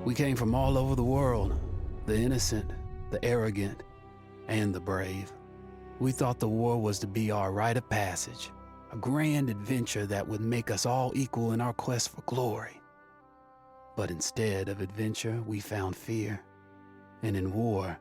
We came from all over the world, the innocent, the arrogant, and the brave. We thought the war was to be our rite of passage, a grand adventure that would make us all equal in our quest for glory. But instead of adventure, we found fear. And in war,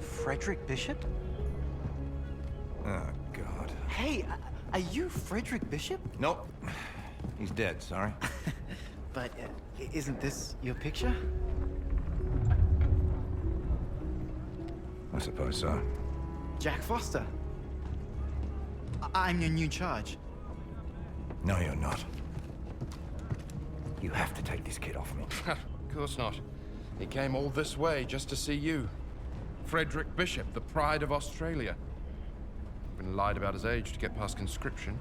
Frederick Bishop? Oh, God. Hey, are you Frederick Bishop? Nope. He's dead, sorry. But isn't this your picture? I suppose so. Jack Foster. I'm your new charge. No, you're not. You have to take this kid off me. Of course not. He came all this way just to see you. Frederick Bishop, the pride of Australia. Been lied about his age to get past conscription.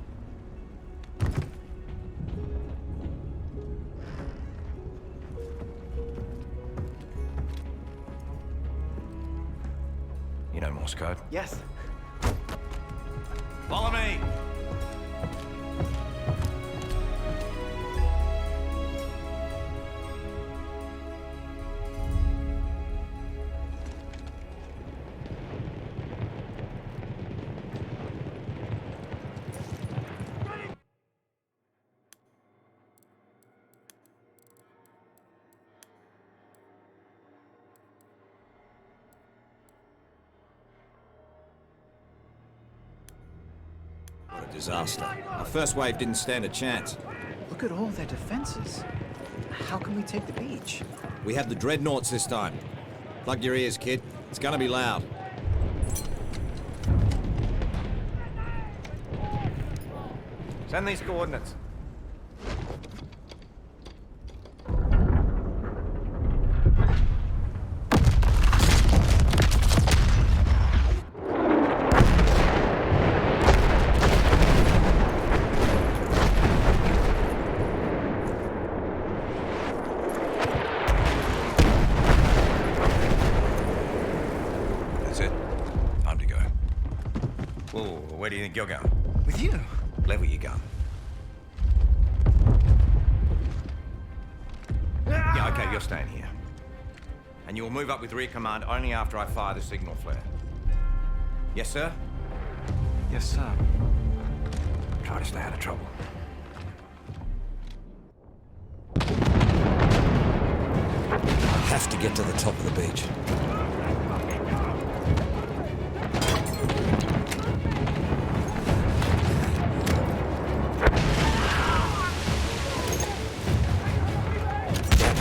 You know Morse code? Yes. Follow me! What a disaster. Our first wave didn't stand a chance. Look at all their defenses. How can we take the beach? We have the dreadnoughts this time. Plug your ears, kid. It's gonna be loud. Send these coordinates. That's it. Time to go. Whoa, where do you think you're going? With you? Level your gun. Yeah, okay, you're staying here. And you will move up with rear command only after I fire the signal flare. Yes, sir? Yes, sir. Try to stay out of trouble. Have to get to the top of the beach.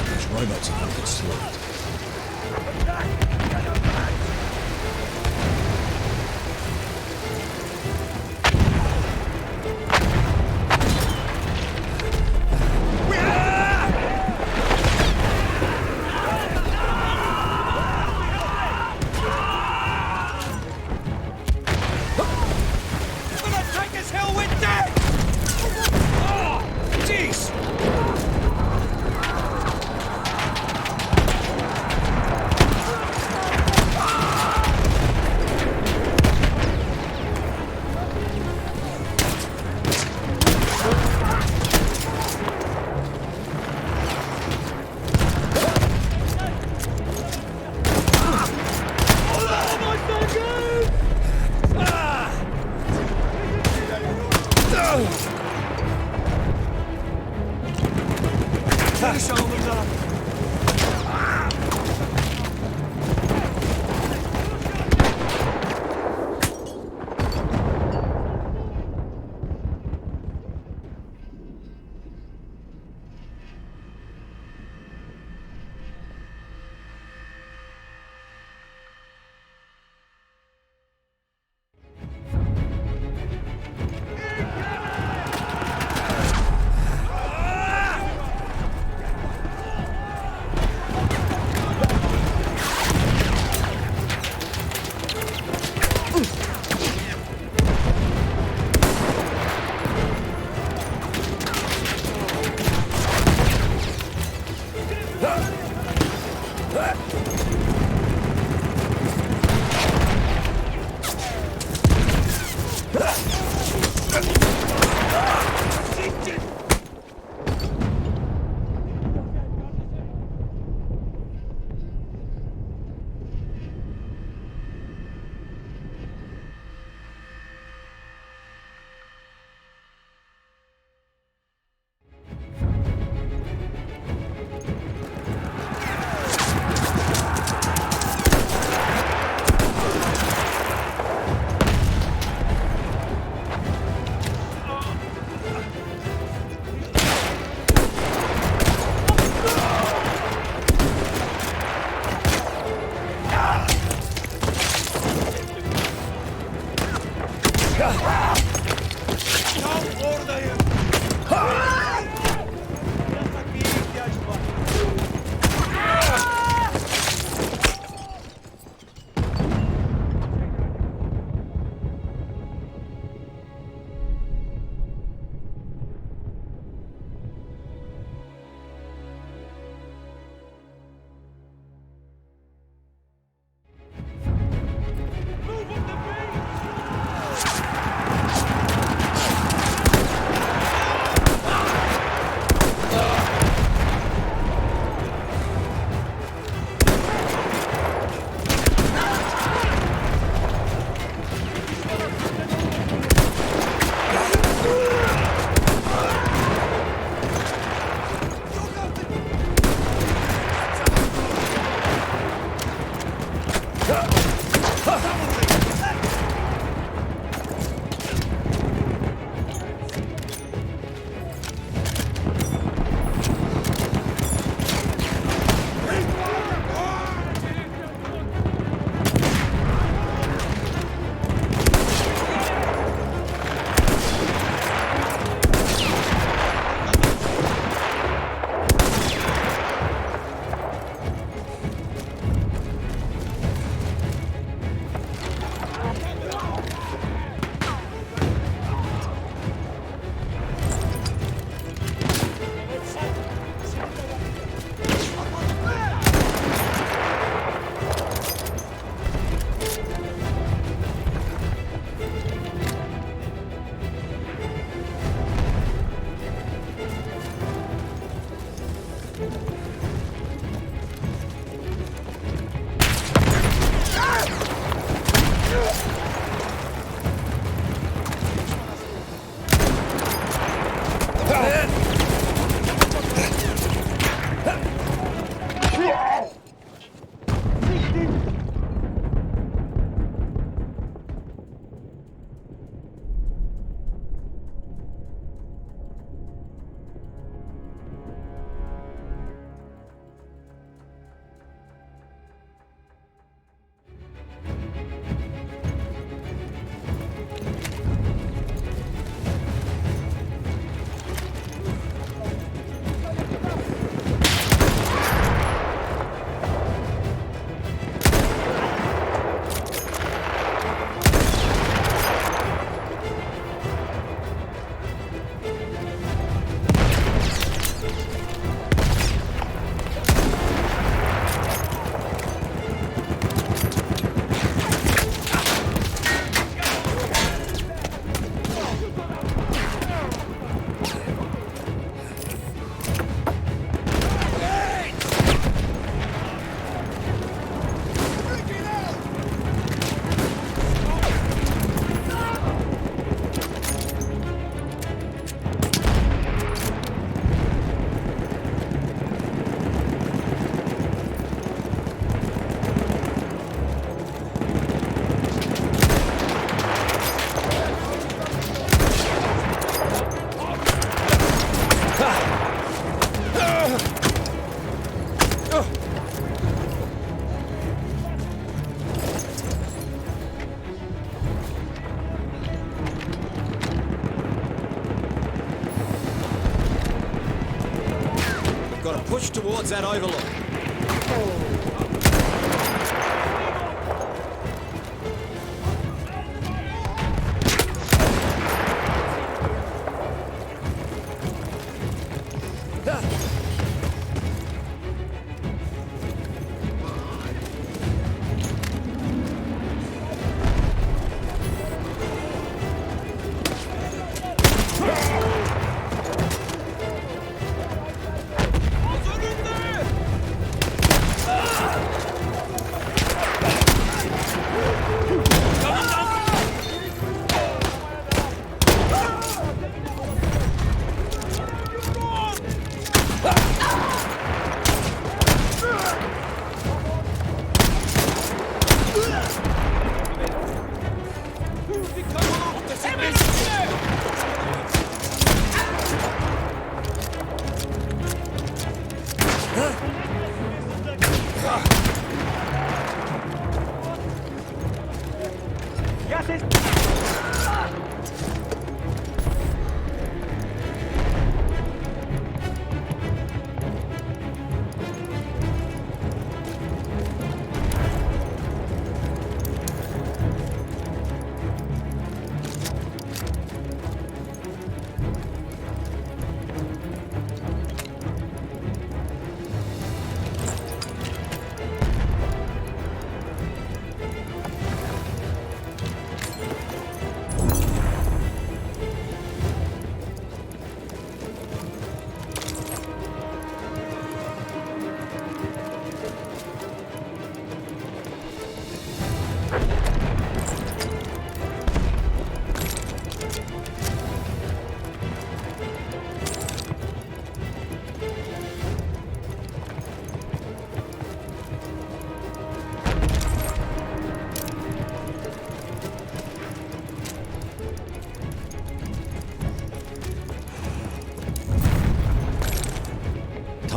Those robots are gonna get slaughtered. Push towards that overlook.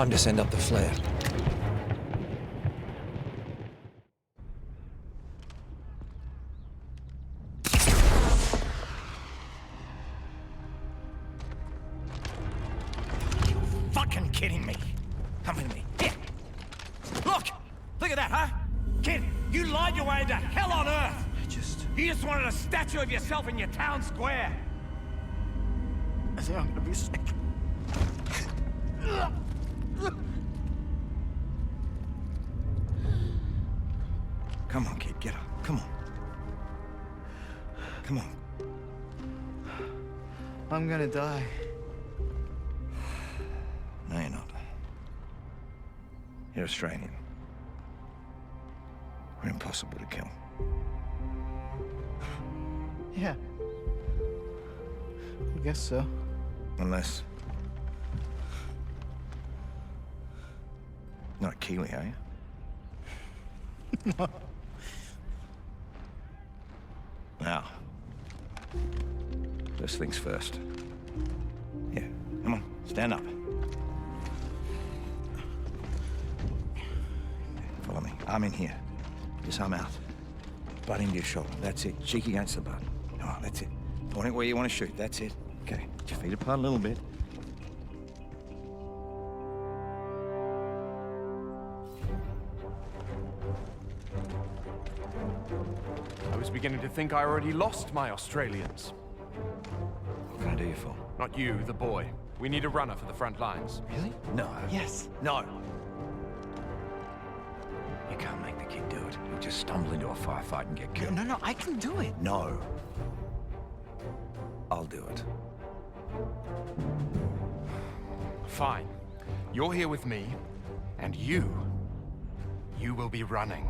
Time to send up the flare. Fucking kidding me. Come with me. Here. Look at that, huh? Kid, you lied your way into hell on earth. You just wanted a statue of yourself in your town square. I think I'm gonna be sick. Come on, kid, get up. Come on. Come on. I'm gonna die. No, you're not. You're Australian. We're impossible to kill. Yeah. I guess so. Unless... Not a Kiwi, are you? No. Now, first things first. Yeah, come on, stand up. Follow me. Arm in here. Just arm out. Butt into your shoulder. That's it. Cheek against the butt. Oh, that's it. Point it where you want to shoot. That's it. Okay. Put your feet apart a little bit. I was beginning to think I already lost my Australians. What can I do you for? Not you, the boy. We need a runner for the front lines. Really? No. Yes. No. You can't make the kid do it. He'll just stumble into a firefight and get killed. No, I can do it. No. I'll do it. Fine. You're here with me, and you will be running.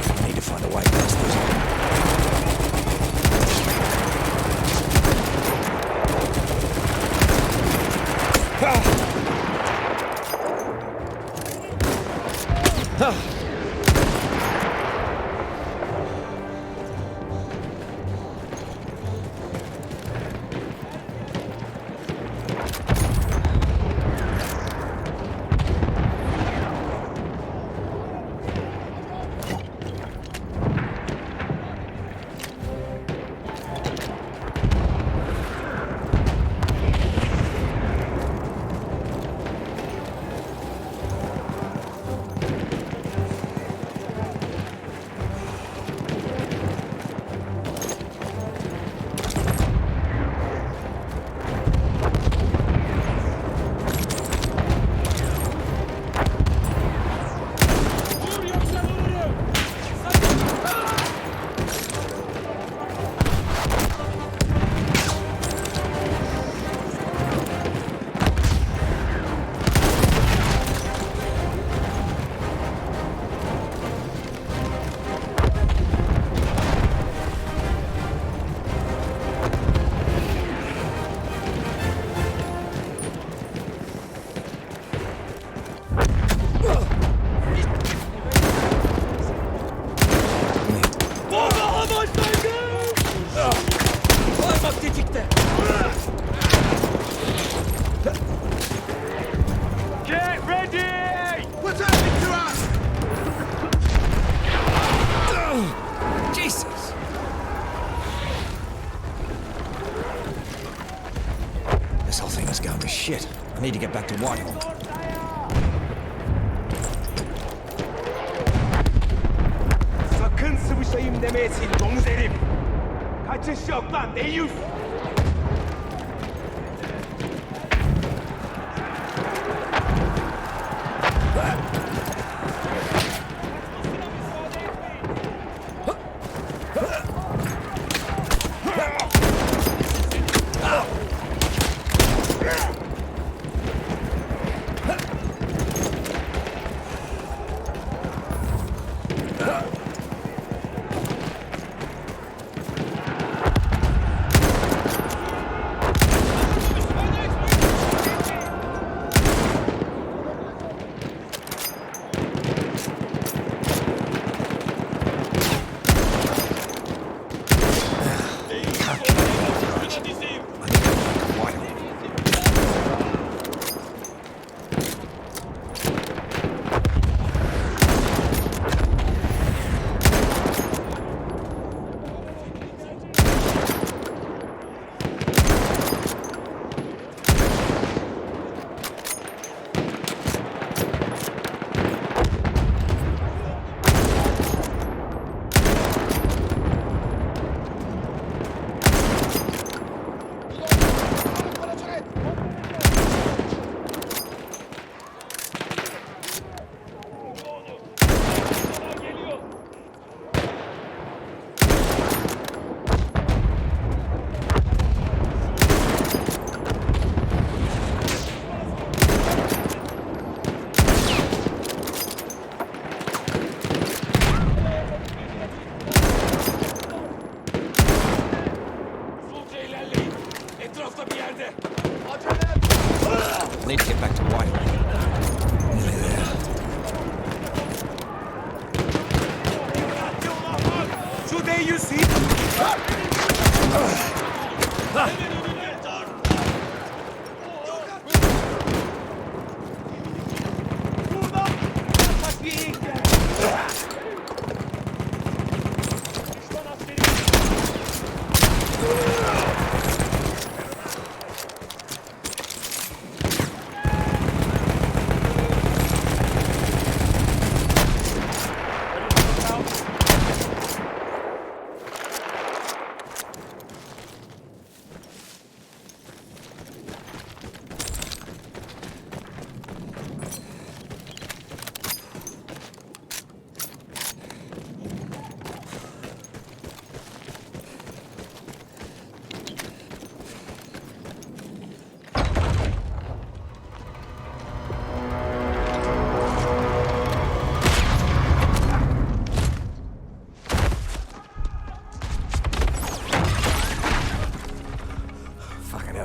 I need to find a way past this. Get ready! What's happening to us? Jesus! This whole thing is going to shit. I need to get back to Whitehall. sakın sıvışayım demeyesin domuz herif. Kaçış yok lan deyyus. Need to get back to Whitehall. Nearly there. Today you see.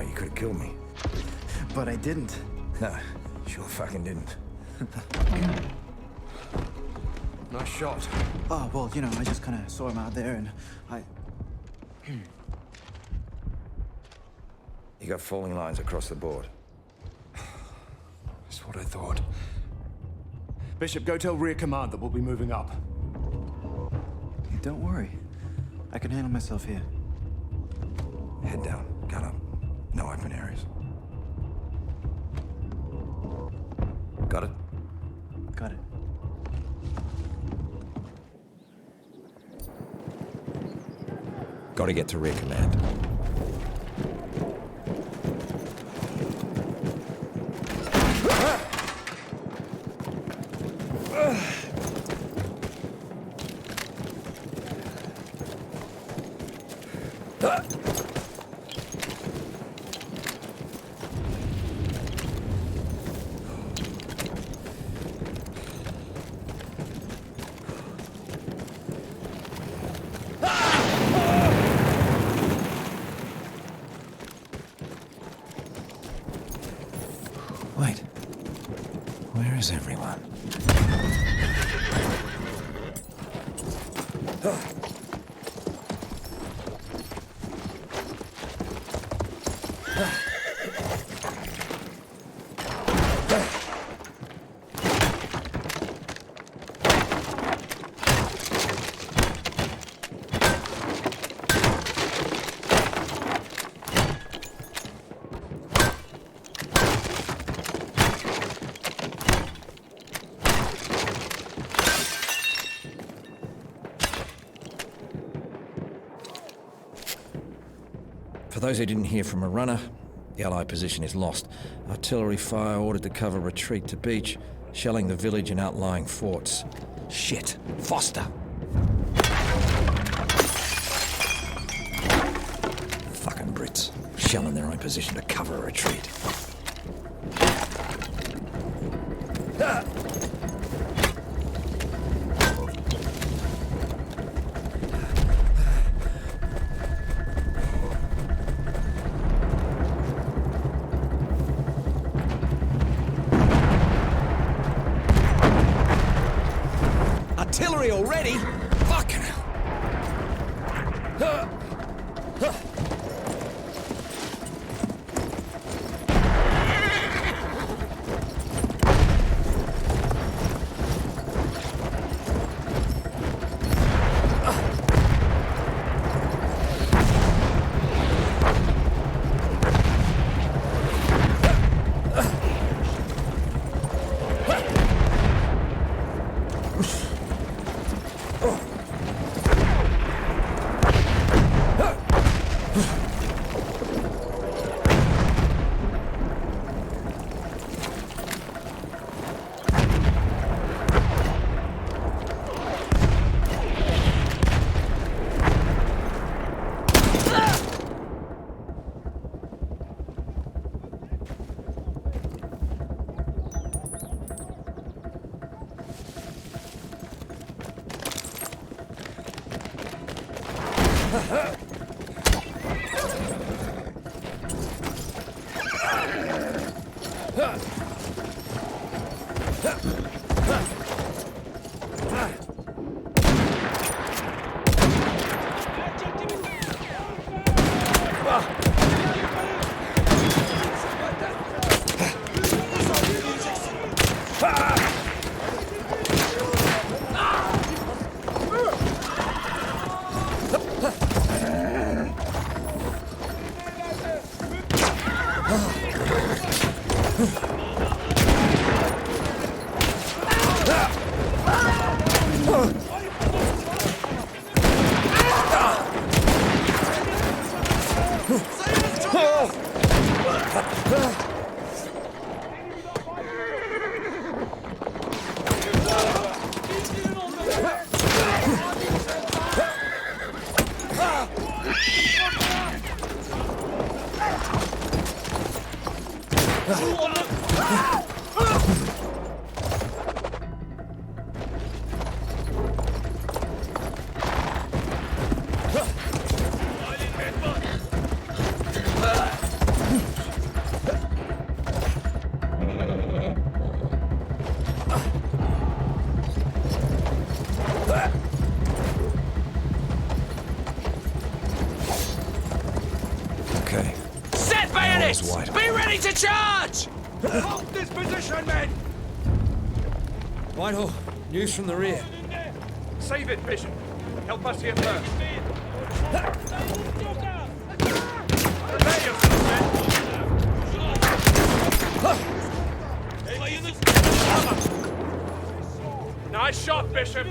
You could have killed me. But I didn't. No, sure fucking didn't. Nice shot. Oh, well, you know, I just kind of saw him out there and I... You got falling lines across the board. That's what I thought. Bishop, go tell rear command that we'll be moving up. Don't worry. I can handle myself here. Head down, gun up. No open areas. Got it? Got it. Gotta get to rear command. Wait, where is everyone? For those who didn't hear from a runner, the Allied position is lost. Artillery fire ordered to cover retreat to beach, shelling the village and outlying forts. Shit. Foster! Fucking Brits. Shelling their own position to cover a retreat. Artillery already? Fucking hell. Okay. Set bayonets! wide. Be ready to charge! Hold this position, men! Whitehall, news from the rear. Save it, Bishop. Help us here first. Prepare yourself, men! Nice shot, Bishop!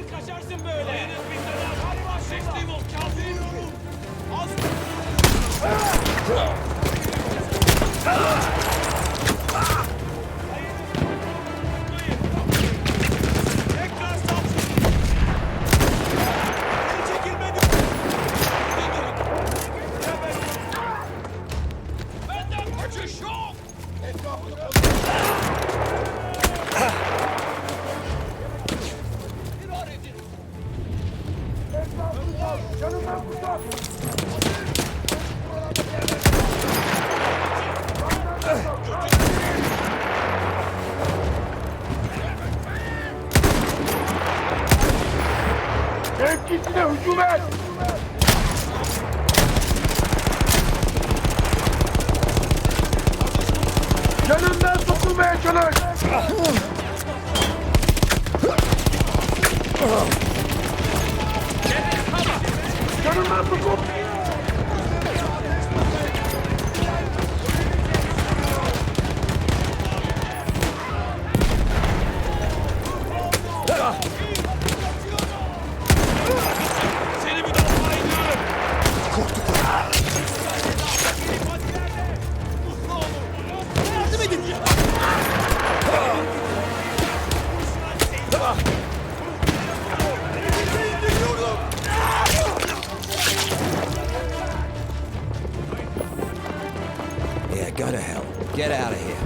Mevkisine hücum et! Canından sokulmaya çalış! Canından sokul! Yeah, go to hell. Get out of here.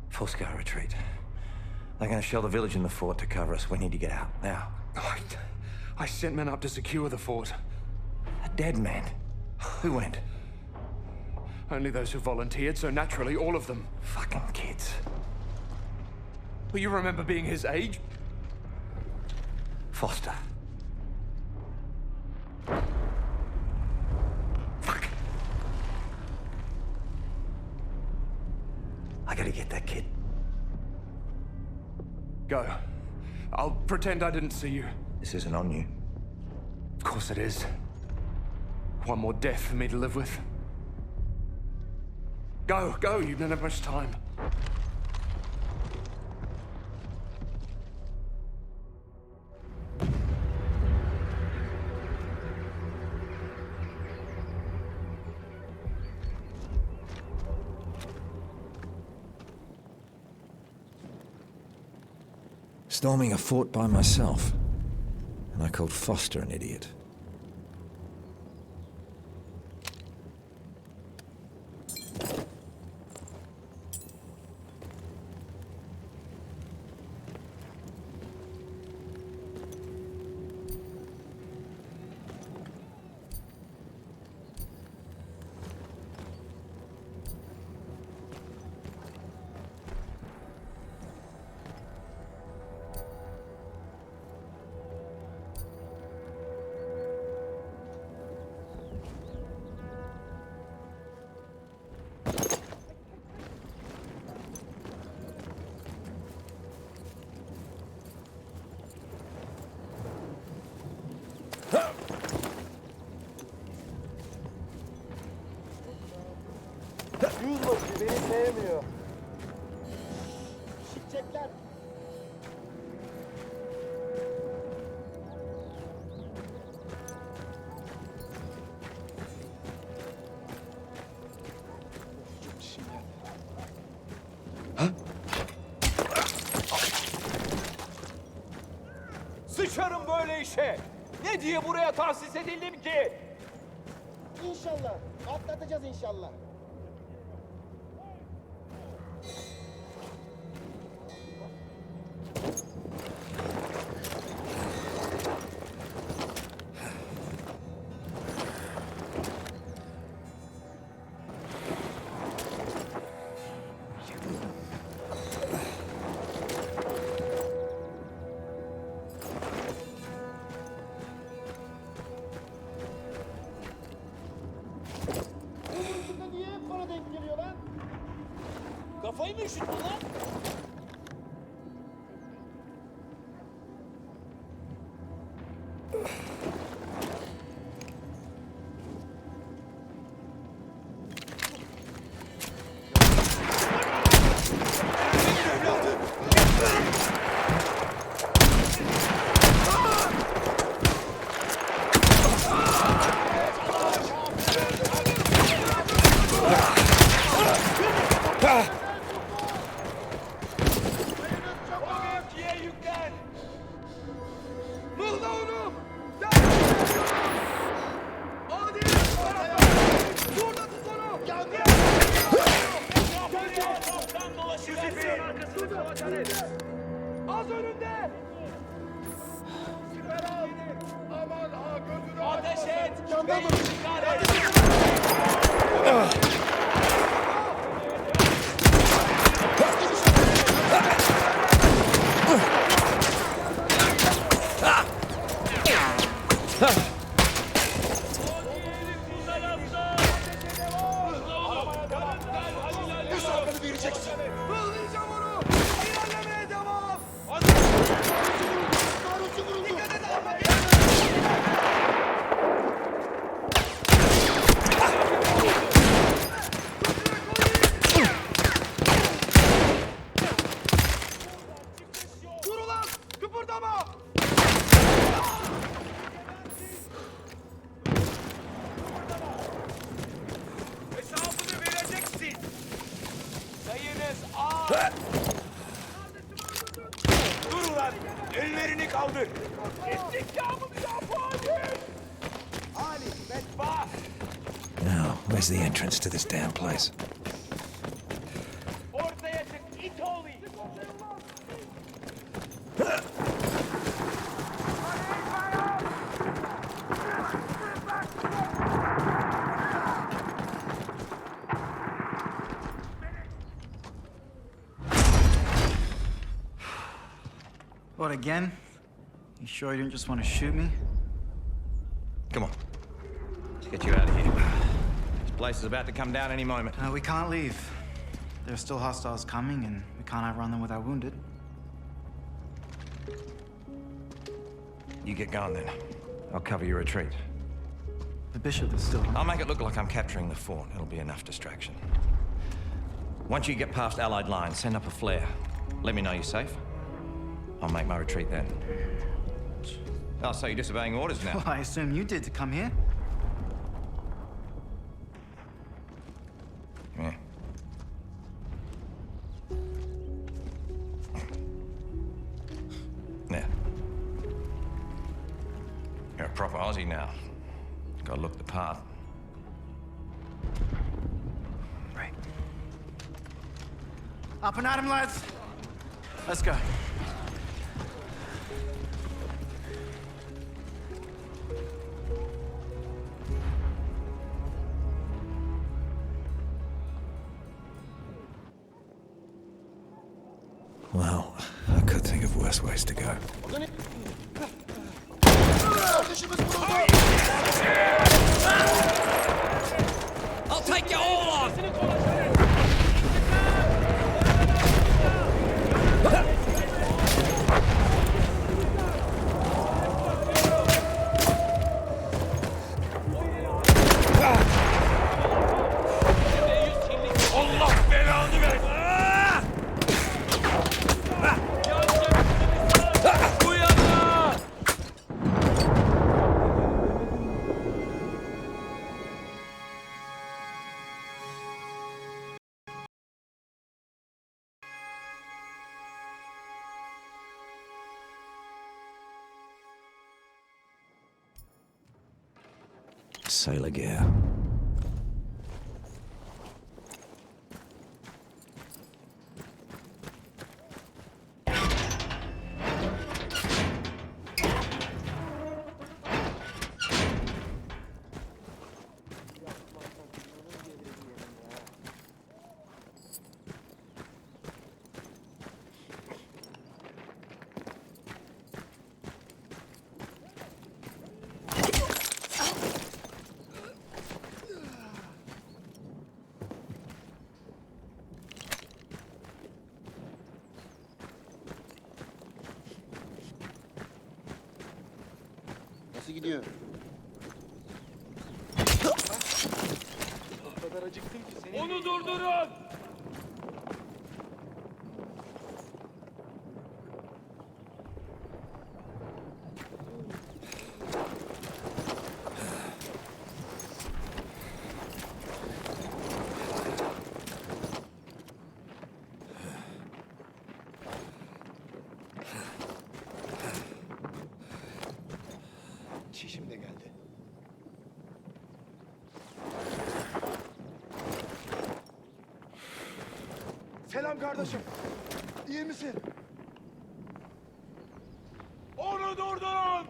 Full-scale retreat. They're gonna shell the village and the fort to cover us. We need to get out, now. I sent men up to secure the fort. A dead man. Who went? Only those who volunteered, so naturally, all of them. Fucking kids. But you remember being his age? Foster. Fuck. I gotta get that kid. Go. I'll pretend I didn't see you. This isn't on you. Of course it is. One more death for me to live with. Go, go, you don't have much time. Storming a fort by myself. And I called Foster an idiot. Yüzbaşı beni sevmiyor. Şişecekler. Sıçarım böyle işe. Ne diye buraya tahsis edildim ki? İnşallah. Atlatacağız inşallah. Niye hep bana denk geliyor lan? Kafayı mı üşüttün lan? Mevkiye yüklen. Mıhla onu. Hadi. Burada tut onu. Az önünde. Siper al. Aman ha gözünü ateş et. Yandan mı? Üst arkanı vereceksin. Mıhlayacağım onu. İlerlemeye devam. Dikkat et alma. Dur ulan. Kıpırdama. Hesabını vereceksin. Sayınız ağır. Dur ulan. Ellerini kaldır. İstikamını yap hadi. Ali, bedbaht. Now, where's the entrance to this damn place? Ortaya çık. İt oğlu. What, again? You sure you didn't just want to shoot me? Come on. Let's get you out of here. This place is about to come down any moment. We can't leave. There are still hostiles coming, and we can't outrun them with our wounded. You get going then. I'll cover your retreat. The bishop is still... I'll make it look like I'm capturing the fort. It'll be enough distraction. Once you get past Allied lines, send up a flare. Let me know you're safe. I'll make my retreat then. Oh, so you're disobeying orders now? Well, I assume you did to come here. Yeah. You're a proper Aussie now. Gotta look the part. Right. Up and at 'em, lads. Let's go. Well, I could think of worse ways to go. I'll take you all on! Allah belanı ver! Bu yana! Sailor gear. Nasıl gidiyor? O kadar acıktım ki seni... Onu durdurun! Çişim de geldi. Selam kardeşim. İyi misin? Onu durdurun!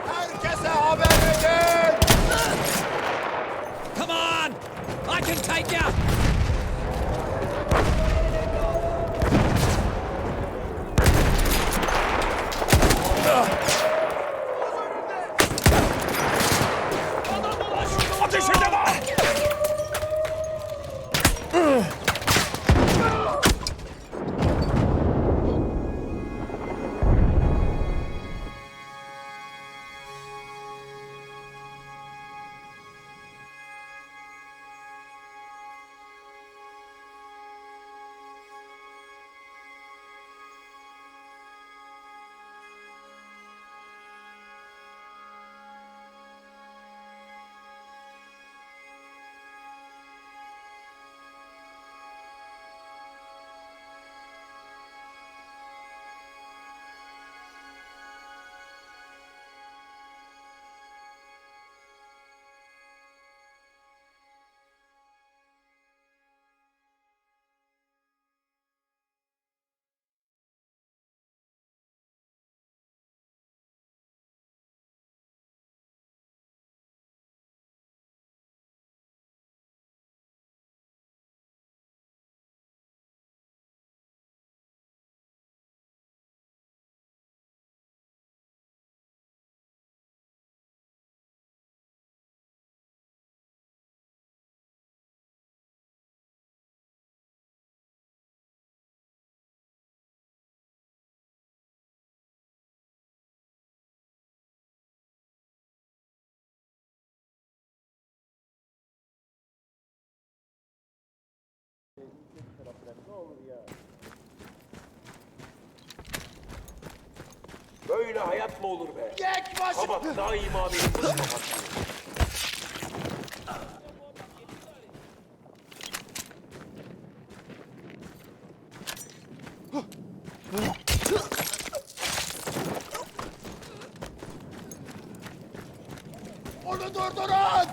Herkese haber edin! Come on! I can take you! Böyle hayat mı olur be? Kabak daima benim başıma patlıyor. Onu durdurun!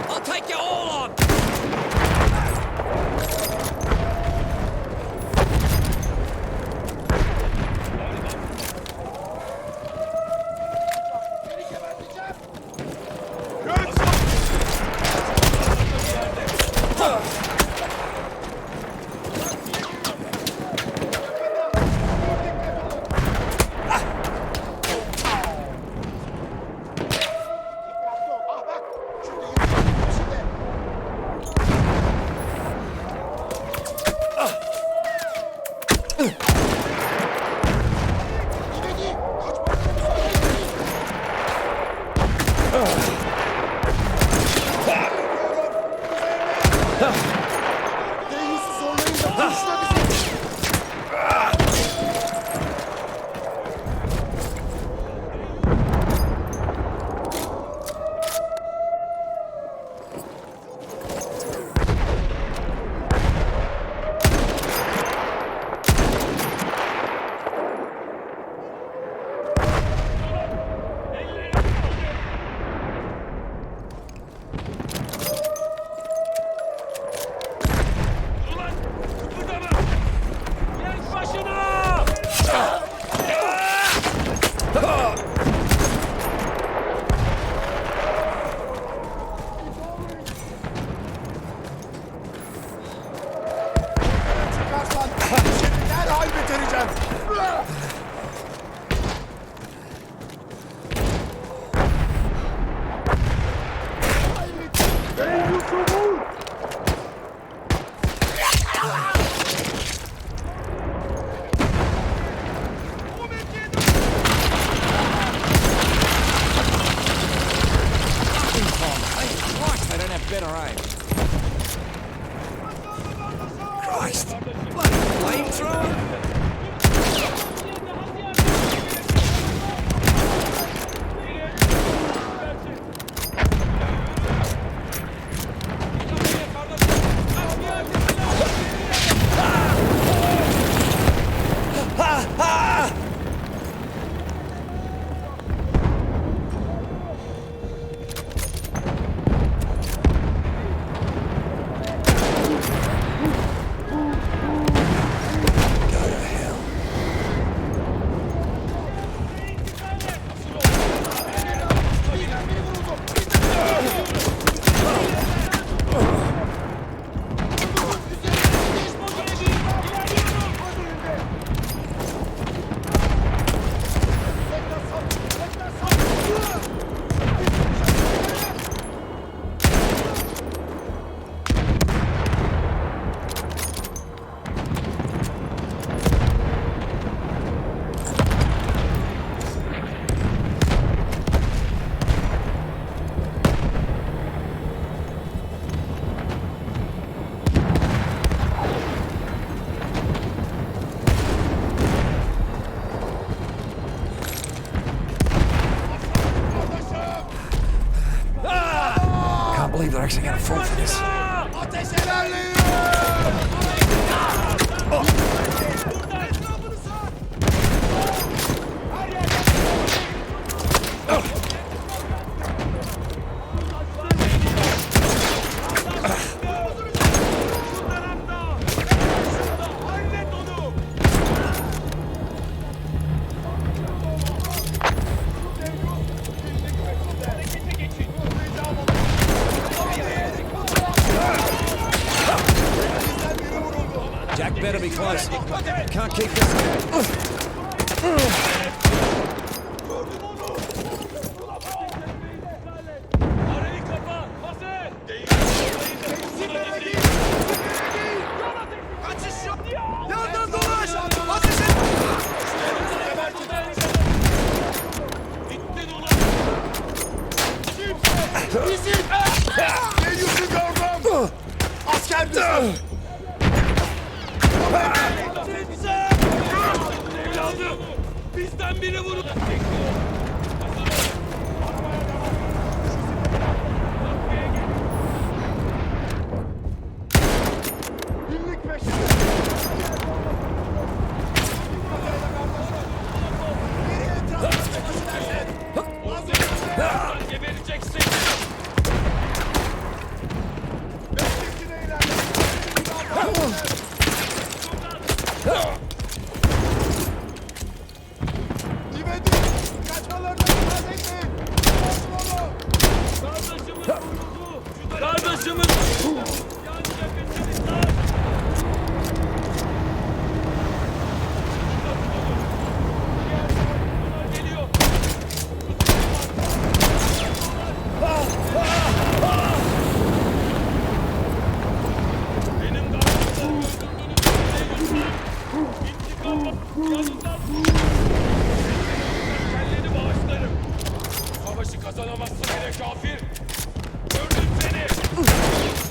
I'll take you all on! Derhal bitireceğim. Christ, I don't have better aim. Christ! Bloody flamethrower! Can't believe they're actually gonna fall for this. Ateş ilerleyin! Jack better be close. Can't keep this. Gördüm onu. Arayı kapa. Hazır. Değil. Kaçış yok. Yandan dolaş. Ateş et. Bitti dolaş. Bizim. Geliyorsun kavram. Asker misin? Evladım. Bizden biri vurun. Birlik peşinde. Gebereceksin. Kardeşimiz! Yan cephesini sar! Geliyor! Benim kardeşlerim öldürdüğünüz İntikam yanından kelleni bağışlarım! Savaşı kazanamazsın yine kafir! Gördüm seni!